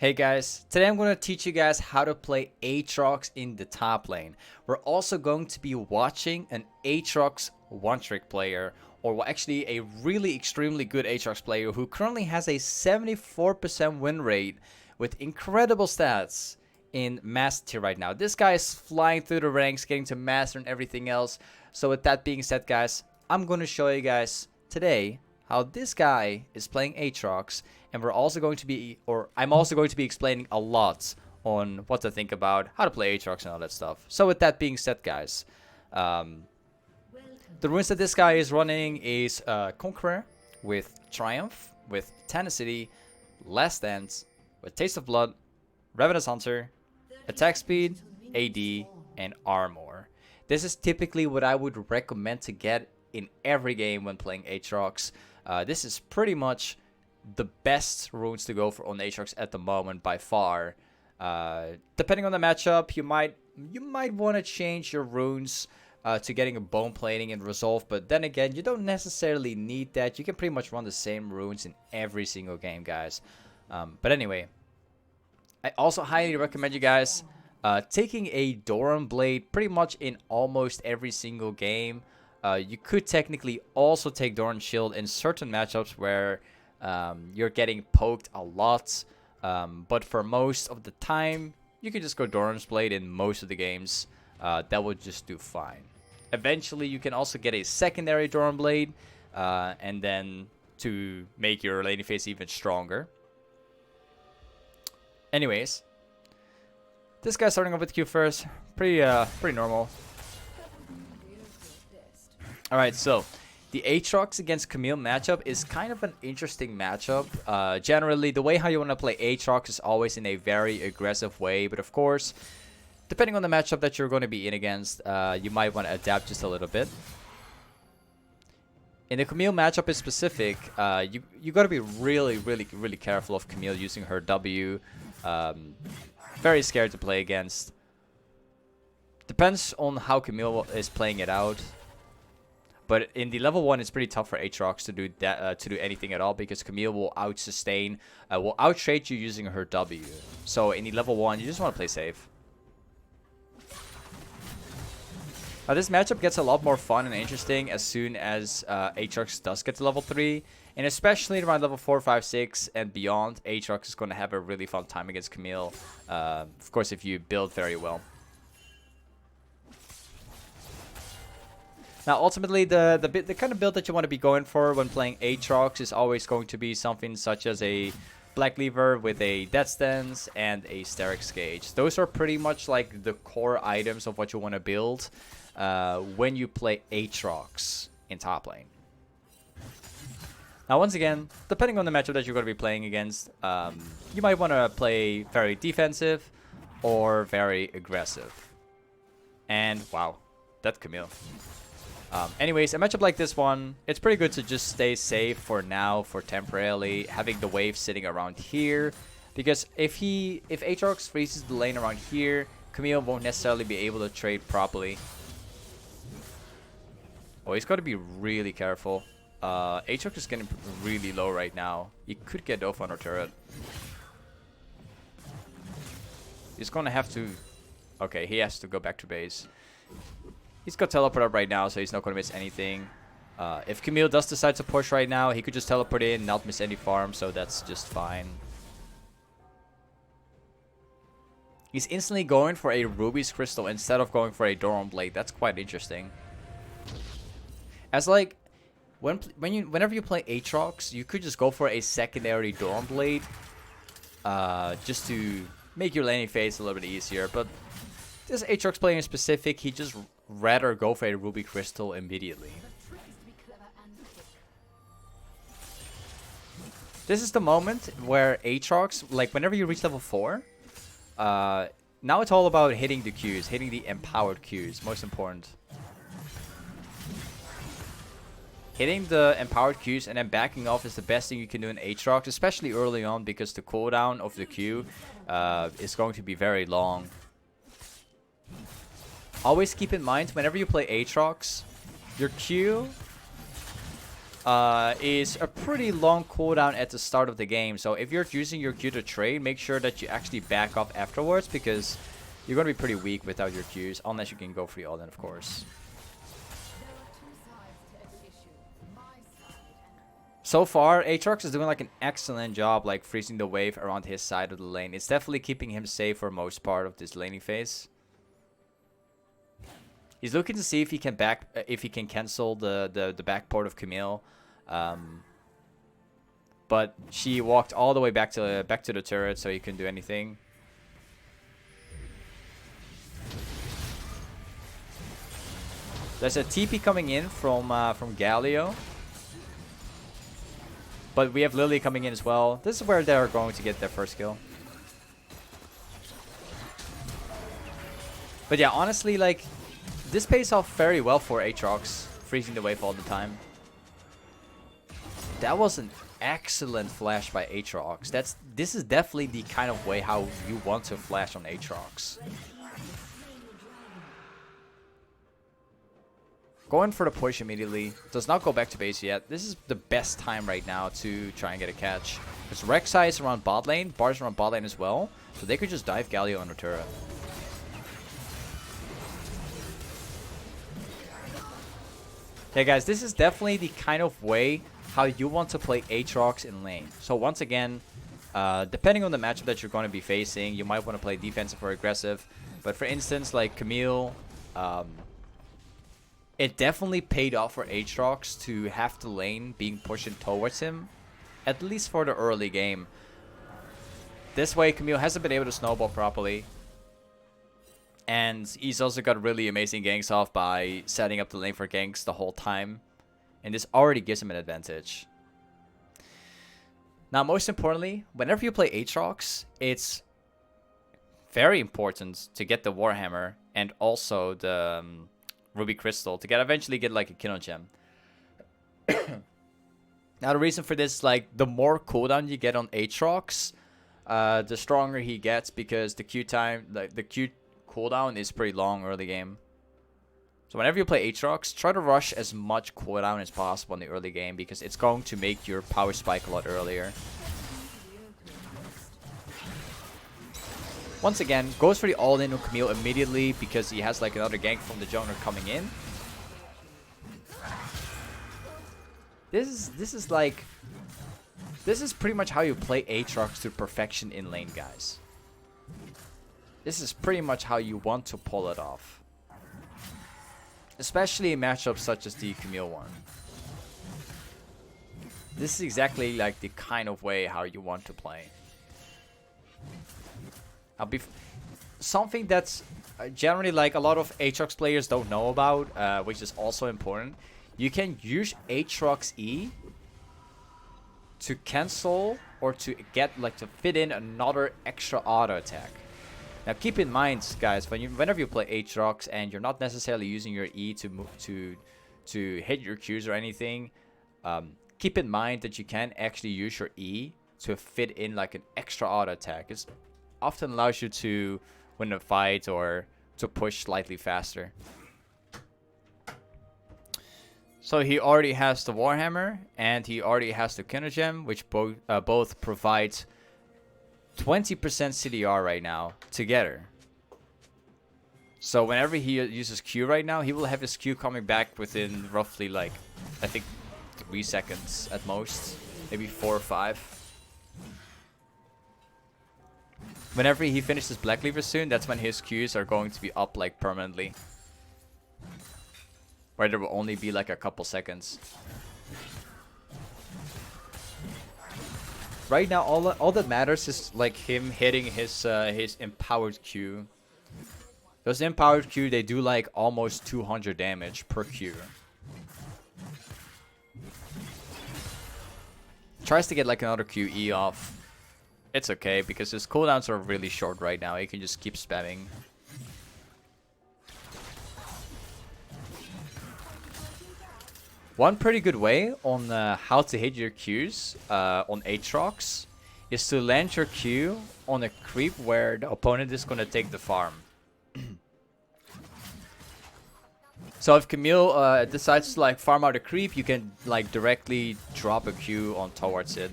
Hey guys, today I'm going to teach you guys how to play Aatrox in the top lane. We're also going to be watching an Aatrox one-trick player, or actually a really extremely good Aatrox player who currently has a 74% win rate with incredible stats in Master Tier right now. This guy is flying through the ranks, getting to Master and everything else. So with that being said guys, I'm going to show you guys today how this guy is playing Aatrox, and we're also going to be, or I'm also going to be explaining a lot on what to think about, how to play Aatrox and all that stuff. So with that being said guys, the runes that this guy is running is Conqueror with Triumph, with Tenacity, Last Dance, with Taste of Blood, Ravenous Hunter, Attack Speed, AD, and Armor. This is typically what I would recommend to get in every game when playing Aatrox. This is pretty much the best runes to go for on Aatrox at the moment by far. Depending on the matchup, you might want to change your runes to getting a bone plating and resolve, but then again, you don't necessarily need that. You can pretty much run the same runes in every single game, guys. But anyway, I also highly recommend you guys taking a Doran Blade pretty much in almost every single game. You could technically also take Doran Shield in certain matchups where you're getting poked a lot. But for most of the time, you can just go Doran's Blade in most of the games. That would just do fine. Eventually, you can also get a secondary Doran Blade, and then to make your laning phase even stronger. Anyways, this guy's starting off with Q first. Pretty normal. Alright, so the Aatrox against Camille matchup is kind of an interesting matchup. Generally, the way how you want to play Aatrox is always in a very aggressive way, but of course, depending on the matchup that you're going to be in against, you might want to adapt just a little bit. In the Camille matchup in specific, you got to be really careful of Camille using her W. Very scared to play against. Depends on how Camille is playing it out. But in the level 1, it's pretty tough for Aatrox to do that, to do anything at all, because Camille will out-sustain, will out-trade you using her W. So in the level 1, you just want to play safe. This matchup gets a lot more fun and interesting as soon as Aatrox does get to level 3. And especially around level 4, 5, 6 and beyond, Aatrox is going to have a really fun time against Camille. Of course, if you build very well. Now, ultimately, the kind of build that you want to be going for when playing Aatrox is always going to be something such as a Black Lever with a Death Stance and a Sterix Gauge. Those are pretty much like the core items of what you want to build when you play Aatrox in top lane. Now, once again, depending on the matchup that you're going to be playing against, you might want to play very defensive or very aggressive. And, wow, that Camille. Anyways, a matchup like this one, it's pretty good to just stay safe for now, for temporarily, having the wave sitting around here. Because if Aatrox freezes the lane around here, Camille won't necessarily be able to trade properly. Oh, he's got to be really careful. Aatrox is getting really low right now. He could get off on our turret. He's going to have to... Okay, he has to go back to base. He's got teleport up right now, so he's not going to miss anything. If Camille does decide to push right now, he could just teleport in, not miss any farm, so that's just fine. He's instantly going for a Ruby's Crystal instead of going for a Doran Blade. That's quite interesting. As like, whenever you play Aatrox, you could just go for a secondary Doran Blade, just to make your laning phase a little bit easier. But this Aatrox player in specific, he just rather go for a Ruby Crystal immediately. This is the moment where Aatrox, like whenever you reach level 4, now it's all about hitting the Qs, hitting the empowered Qs, most important. Hitting the empowered Qs and then backing off is the best thing you can do in Aatrox, especially early on, because the cooldown of the Q is going to be very long. Always keep in mind, whenever you play Aatrox, your Q is a pretty long cooldown at the start of the game. So if you're using your Q to trade, make sure that you actually back up afterwards, because you're going to be pretty weak without your Qs, unless you can go for the all-in, of course. So far, Aatrox is doing like an excellent job like freezing the wave around his side of the lane. It's definitely keeping him safe for most part of this laning phase. He's looking to see if he can cancel the backport of Camille. But she walked all the way back to the turret, so he couldn't do anything. There's a TP coming in from Galio. But we have Lily coming in as well. This is where they're going to get their first kill. But yeah, honestly, like, this pays off very well for Aatrox, freezing the wave all the time. That was an excellent flash by Aatrox. This is definitely the kind of way how you want to flash on Aatrox. Going for the push immediately. Does not go back to base yet. This is the best time right now to try and get a catch. Because Rek'Sai is around bot lane. Bard's around bot lane as well. So they could just dive Galio on the turret. Okay guys, this is definitely the kind of way how you want to play Aatrox in lane. So once again, depending on the matchup that you're going to be facing, you might want to play defensive or aggressive. But for instance, like Camille... it definitely paid off for Aatrox to have the lane being pushed towards him, at least for the early game. This way, Camille hasn't been able to snowball properly. And he's also got really amazing ganks off by setting up the lane for ganks the whole time. And this already gives him an advantage. Now, most importantly, whenever you play Aatrox, it's very important to get the Warhammer and also the... Ruby Crystal to eventually get like a Kino Gem. Now the reason for this, like, the more cooldown you get on Aatrox, the stronger he gets, because the Q time, the Q cooldown is pretty long early game. So whenever you play Aatrox, try to rush as much cooldown as possible in the early game, because it's going to make your power spike a lot earlier. Once again, goes for the all-in on Camille immediately because he has like another gank from the jungler coming in. This is pretty much how you play Aatrox to perfection in lane, guys. This is pretty much how you want to pull it off. Especially in matchups such as the Camille one. This is exactly like the kind of way how you want to play. Something that's generally like a lot of Aatrox players don't know about, which is also important. You can use Aatrox E to cancel or to get like to fit in another extra auto attack. Now keep in mind, guys, whenever you play Aatrox and you're not necessarily using your E to hit your Qs or anything, keep in mind that you can actually use your E to fit in like an extra auto attack. It often allows you to win a fight or to push slightly faster. So he already has the Warhammer and he already has the Kino Gem, which both provide 20% CDR right now together. So whenever he uses Q right now, he will have his Q coming back within roughly like, I think 3 seconds at most, maybe 4 or 5. Whenever he finishes Black Cleaver soon, that's when his Qs are going to be up like permanently. Where there will only be like a couple seconds. Right now, all that matters is like him hitting his empowered Q. Those empowered Q, they do like almost 200 damage per Q. Tries to get like another QE off. It's okay, because his cooldowns are really short right now. He can just keep spamming. One pretty good way on how to hit your Qs on Aatrox is to land your Q on a creep where the opponent is going to take the farm. So if Camille decides to like farm out a creep, you can like directly drop a Q on towards it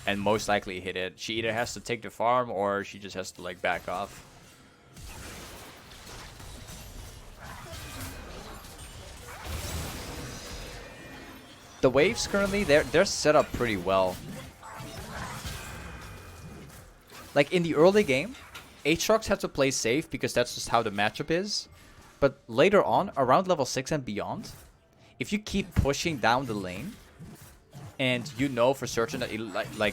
and most likely hit it. She either has to take the farm or she just has to like back off. The waves currently, they're set up pretty well. Like in the early game, Aatrox had to play safe because that's just how the matchup is. But later on, around level 6 and beyond, if you keep pushing down the lane, and you know for certain that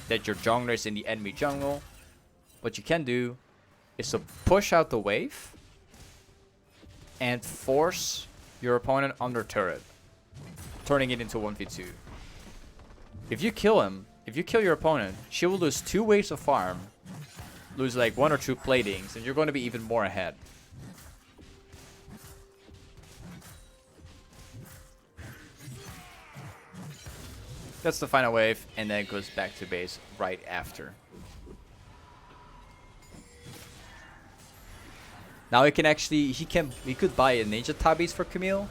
that your jungler is in the enemy jungle, what you can do is to push out the wave and force your opponent under turret, turning it into 1v2. If you kill him, if you kill your opponent, she will lose 2 waves of farm, lose like 1 or 2 platings, and you're going to be even more ahead. That's the final wave, and then it goes back to base right after. Now he can actually, he could buy a Ninja Tabis for Camille.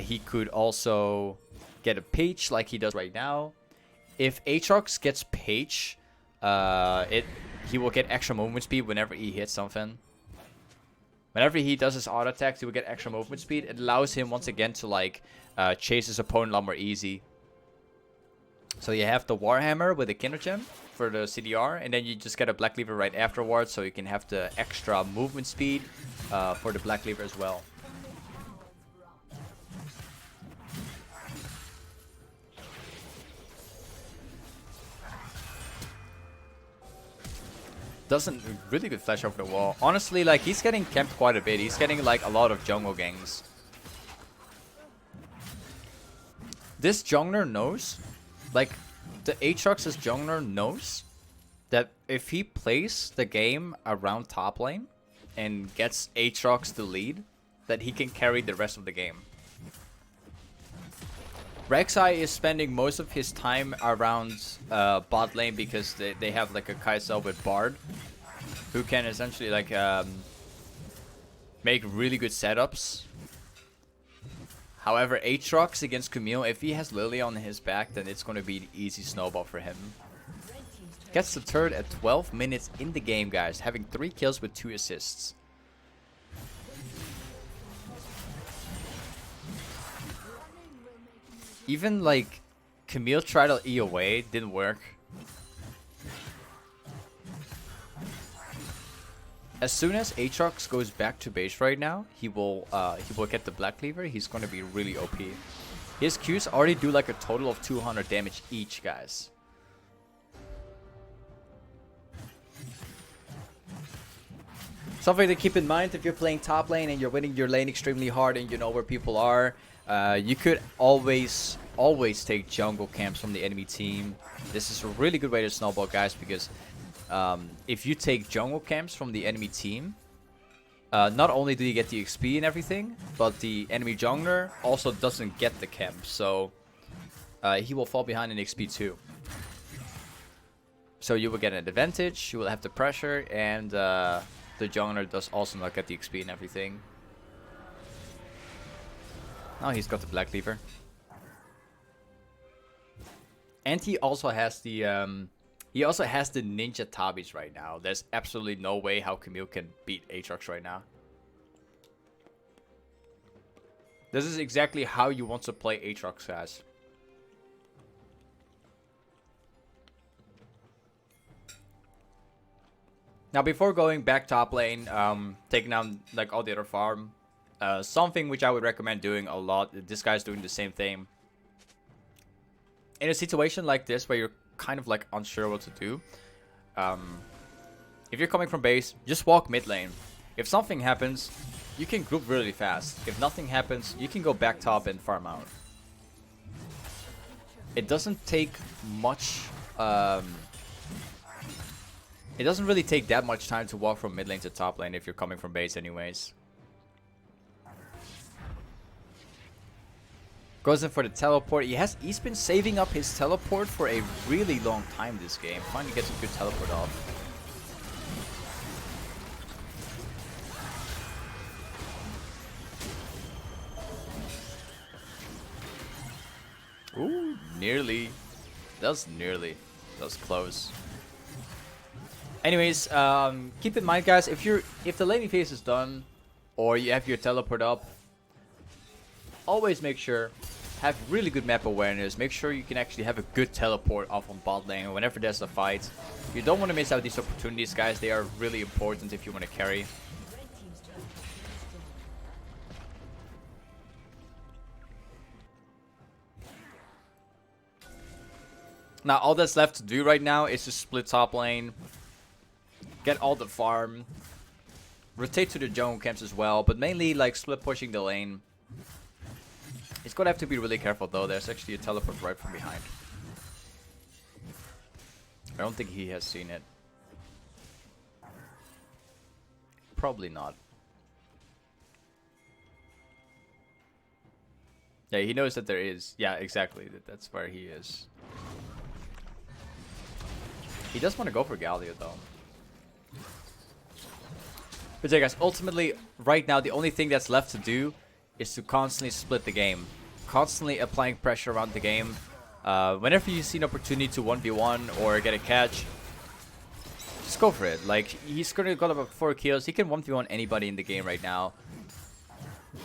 He could also get a Page like he does right now. If Aatrox gets Page, he will get extra movement speed whenever he hits something. Whenever he does his auto attacks, he will get extra movement speed. It allows him once again to like chase his opponent a lot more easy. So you have the Warhammer with the Kinder Gem for the CDR, and then you just get a Black Cleaver right afterwards, so you can have the extra movement speed for the Black Cleaver as well. Doesn't really good flash over the wall. Honestly, like he's getting camped quite a bit. He's getting like a lot of jungle gangs. This jungler knows, like the Aatrox's jungler knows that if he plays the game around top lane and gets Aatrox to lead, that he can carry the rest of the game. Rek'Sai is spending most of his time around bot lane because they have like a Kai'Sa with Bard who can essentially like make really good setups. However, Aatrox against Camille, if he has Lily on his back, then it's going to be an easy snowball for him. Gets the turret at 12 minutes in the game, guys, having 3 kills with 2 assists. Even like Camille tried to E away, didn't work. As soon as Aatrox goes back to base right now, he will get the Black Cleaver. He's going to be really OP. His Qs already do like a total of 200 damage each, guys. Something to keep in mind if you're playing top lane and you're winning your lane extremely hard and you know where people are. You could always take jungle camps from the enemy team. This is a really good way to snowball, guys, because if you take jungle camps from the enemy team, not only do you get the XP and everything, but the enemy jungler also doesn't get the camp, so he will fall behind in XP too. So you will get an advantage, you will have the pressure, and the jungler does also not get the XP and everything. Now he's got the Black Cleaver. And he also has the Ninja Tabis right now. There's absolutely no way how Camille can beat Aatrox right now. This is exactly how you want to play Aatrox, guys. Now before going back top lane, taking down like all the other farm, something which I would recommend doing a lot, this guy's doing the same thing. In a situation like this where you're kind of like unsure what to do, if you're coming from base, just walk mid lane. If something happens, you can group really fast. If nothing happens, you can go back top and farm out. It doesn't take much, it doesn't really take that much time to walk from mid lane to top lane if you're coming from base anyways. Goes in for the teleport. He's been saving up his teleport for a really long time this game. Finally gets a good teleport off. nearly. That was close. Anyways, keep in mind, guys, if the laning phase is done, or you have your teleport up, always make sure have really good map awareness. Make sure you can actually have a good teleport off on bot lane whenever there's a fight. You don't want to miss out these opportunities, guys. They are really important if you want to carry. Now, all that's left to do right now is to split top lane, get all the farm, rotate to the jungle camps as well, but mainly like split pushing the lane. He's gonna have to be really careful though. There's actually a teleport right from behind. I don't think he has seen it. Probably not. Yeah, he knows that there is. Yeah, exactly. That's where he is. He does want to go for Galio though. But yeah, guys, ultimately, right now, the only thing that's left to do is to constantly split the game. Constantly applying pressure around the game. Whenever you see an opportunity to 1v1 or get a catch, just go for it. Like, he's going to go about 4 kills. He can 1v1 anybody in the game right now.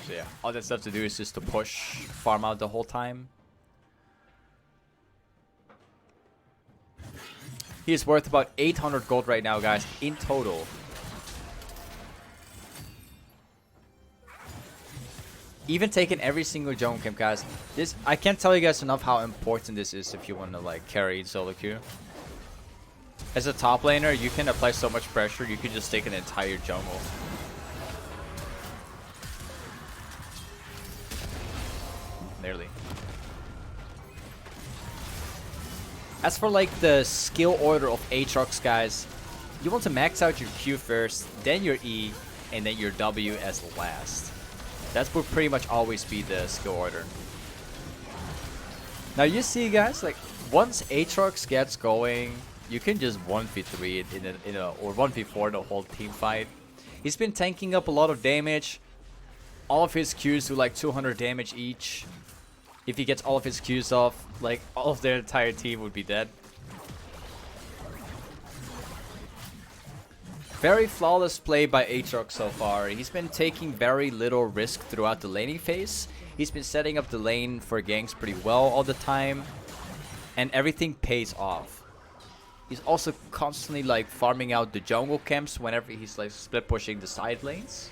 So yeah, all that's left to do is just to push, farm out the whole time. He is worth about 800 gold right now, guys, in total. Even taking every single jungle camp, guys. This, I can't tell you guys enough how important this is if you want to like carry solo queue. As a top laner, you can apply so much pressure, you can just take an entire jungle. Nearly. As for like the skill order of Aatrox, guys, you want to max out your Q first, then your E, and then your W as last. That would pretty much always be the skill order. Now you see, guys, like once Aatrox gets going, you can just 1v3 it in a or 1v4 the whole team fight. He's been tanking up a lot of damage. All of his Qs do like 200 damage each. If he gets all of his Qs off, like all of their entire team would be dead. Very flawless play by Aatrox so far. He's been taking very little risk throughout the laning phase. He's been setting up the lane for ganks pretty well all the time. And everything pays off. He's also constantly like farming out the jungle camps whenever he's like split pushing the side lanes.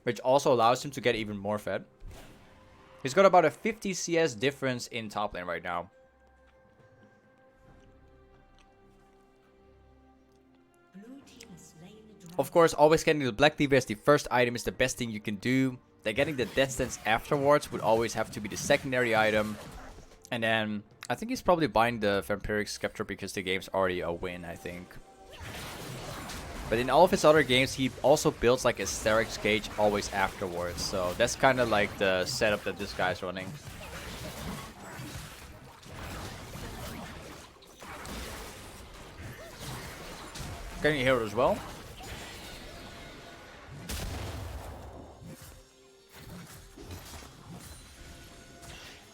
Which also allows him to get even more fed. He's got about a 50 CS difference in top lane right now. Of course, always getting the Black Cleaver as the first item is the best thing you can do. Then getting the Death Stance afterwards would always have to be the secondary item. And then, I think he's probably buying the Vampiric Scepter because the game's already a win, I think. But in all of his other games, he also builds like a Sterix Cage always afterwards. So that's kind of like the setup that this guy's running. Getting a hero as well.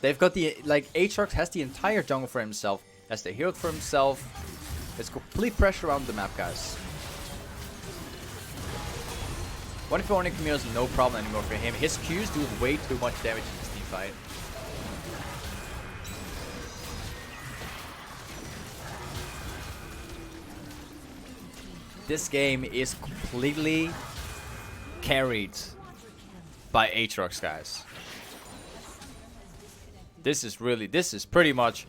They've got the, like, Aatrox has the entire jungle for himself. Has the hero for himself. There's complete pressure around the map, guys. 1v1 Camille is no problem anymore for him. His Qs do way too much damage in this team fight. This game is completely carried by Aatrox, guys. This is pretty much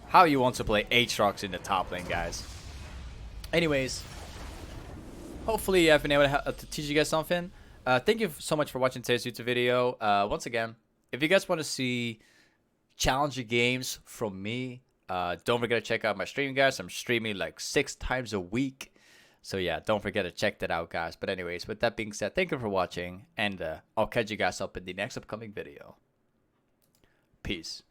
how you want to play Aatrox in the top lane, guys. Anyways, hopefully I've been able to teach you guys something. Thank you so much for watching today's YouTube video. Once again, if you guys want to see challenging games from me, don't forget to check out my stream, guys. I'm streaming like 6 times a week. So yeah, don't forget to check that out, guys. But anyways, with that being said, thank you for watching. And I'll catch you guys up in the next upcoming video. Peace.